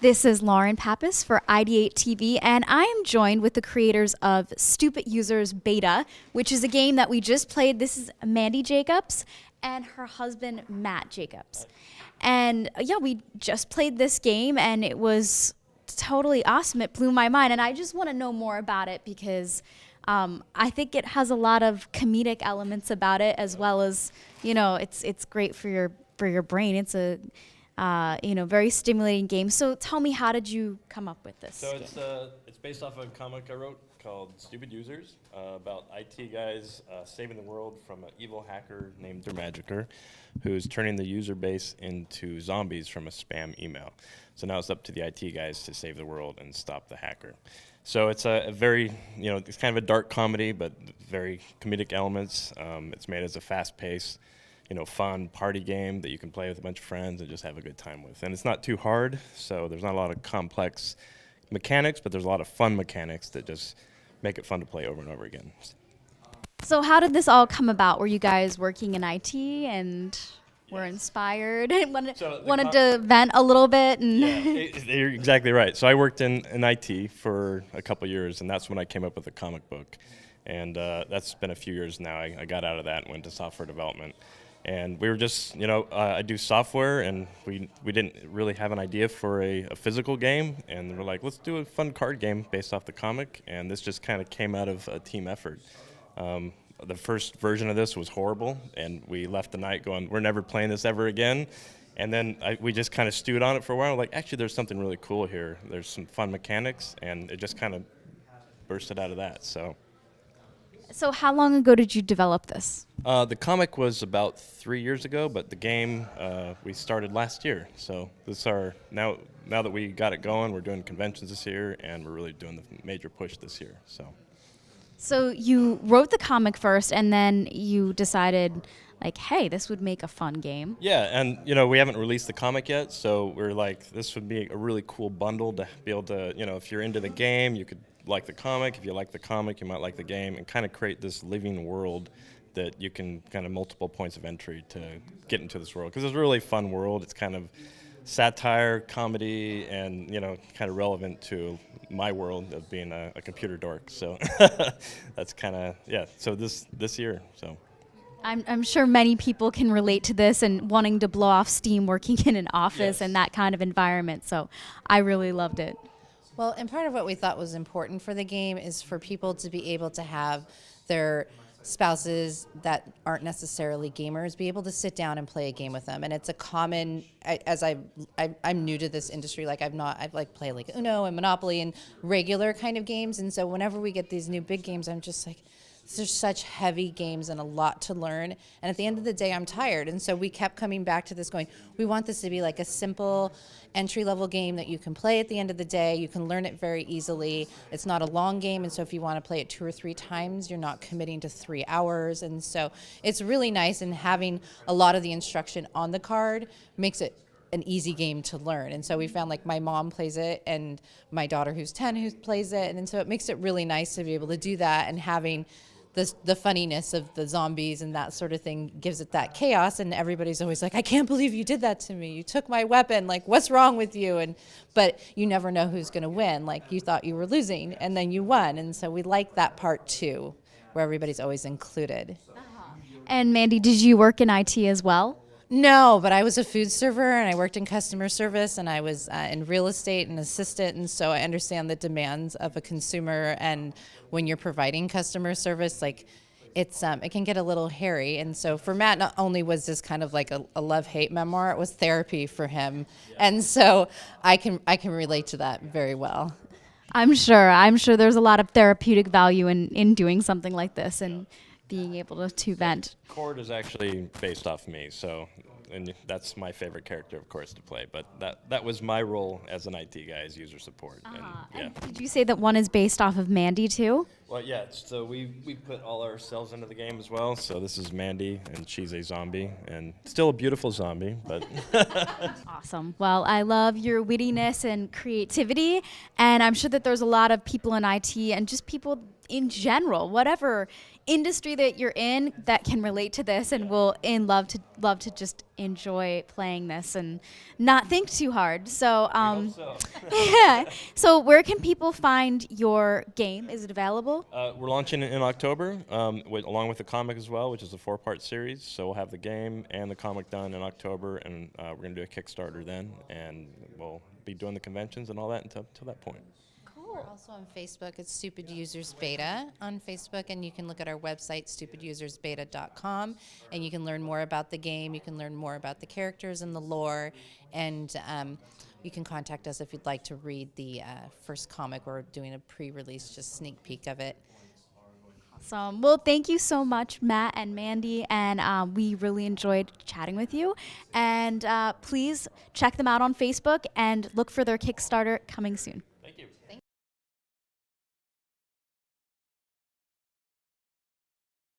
This is Lauren Pappas for IdeateTV, and I am joined with the creators of Stupid Users Beta, which is a game that we just played. This is Mandy Jacobs and her husband, Matt Jacobs. And yeah, we just played this game, and it was totally awesome. It blew my mind, and I just want to know more about it because I think it has a lot of comedic elements about it, as well as, you know, it's great for your brain. It's a very stimulating game. So tell me, how did you come up with this? So it's based off a comic I wrote called Stupid Users, about IT guys saving the world from an evil hacker named Magicker, who's turning the user base into zombies from a spam email. So now it's up to the IT guys to save the world and stop the hacker. So it's a very, it's kind of a dark comedy, but very comedic elements. It's made as a fast-paced, fun party game that you can play with a bunch of friends and just have a good time with. And it's not too hard, so there's not a lot of complex mechanics, but there's a lot of fun mechanics that just make it fun to play over and over again. So how did this all come about? Were you guys working in IT and were inspired and wanted to vent a little bit? And yeah, you're exactly right. So I worked in IT for a couple years, and that's when I came up with a comic book. And that's been a few years now. I got out of that and went to software development. And we were just, I do software, and we didn't really have an idea for a physical game. And we're like, let's do a fun card game based off the comic. And this just kind of came out of a team effort. The first version of this was horrible, and we left the night going, we're never playing this ever again. And then we just kind of stewed on it for a while. Like, actually, there's something really cool here. There's some fun mechanics, and it just kind of bursted out of that. So how long ago did you develop this? The comic was about 3 years ago, but the game we started last year. So this is now that we got it going, we're doing conventions this year, and we're really doing the major push this year. So you wrote the comic first, and then you decided, like, hey, this would make a fun game. Yeah, and we haven't released the comic yet, so we're like, this would be a really cool bundle to be able to, if you're into the game, you could like the comic. If you like the comic, you might like the game, and kind of create this living world that you can kind of multiple points of entry to get into this world. Because it's a really fun world. It's kind of satire, comedy, and kind of relevant to my world of being a computer dork. So that's kind of, yeah. So this year, so. I'm sure many people can relate to this and wanting to blow off steam working in an office and that kind of environment. So I really loved it. Well, and part of what we thought was important for the game is for people to be able to have their spouses that aren't necessarily gamers be able to sit down and play a game with them. And it's a common, I'm new to this industry, I've played like Uno and Monopoly and regular kind of games. And so whenever we get these new big games, I'm just like, there's such heavy games and a lot to learn. And at the end of the day, I'm tired. And so we kept coming back to this going, we want this to be like a simple entry-level game that you can play at the end of the day. You can learn it very easily. It's not a long game. And so if you want to play it 2 or 3 times, you're not committing to 3 hours. And so it's really nice. And having a lot of the instruction on the card makes it an easy game to learn. And so we found, like, my mom plays it and my daughter who's 10 who plays it. And so it makes it really nice to be able to do that, and having the funniness of the zombies and that sort of thing gives it that chaos, and everybody's always like, I can't believe you did that to me. You took my weapon. Like, what's wrong with you? But you never know who's going to win. Like, you thought you were losing, and then you won. And so we like that part too, where everybody's always included. And Mandy, did you work in IT as well? No, but I was a food server, and I worked in customer service, and I was in real estate and assistant, and so I understand the demands of a consumer. And when you're providing customer service, like, it can get a little hairy. And so for Matt, not only was this kind of like a love-hate memoir, it was therapy for him. Yeah. And so I can relate to that very well. I'm sure there's a lot of therapeutic value in doing something like this and being able to vent. Cord is actually based off me, and that's my favorite character, of course, to play. But that was my role as an IT guy, as user support. And did you say that one is based off of Mandy too? Well, yeah. So we put all ourselves into the game as well. So this is Mandy, and she's a zombie, and still a beautiful zombie, but. Awesome. Well, I love your wittiness and creativity, and I'm sure that there's a lot of people in IT and just people in general, whatever industry that you're in that can relate to this and will love to just enjoy playing this and not think too hard. So, yeah. So where can people find your game? Is it available? We're launching it in October, along with the comic as well, which is a 4-part series. So we'll have the game and the comic done in October, and we're going to do a Kickstarter then, and we'll be doing the conventions and all that until that point. We're also on Facebook. It's Stupid Users Beta on Facebook, and you can look at our website, stupidusersbeta.com, and you can learn more about the game. You can learn more about the characters and the lore, and you can contact us if you'd like to read the first comic. We're doing a pre-release, just sneak peek of it. Awesome. Well, thank you so much, Matt and Mandy, and we really enjoyed chatting with you. And please check them out on Facebook and look for their Kickstarter coming soon.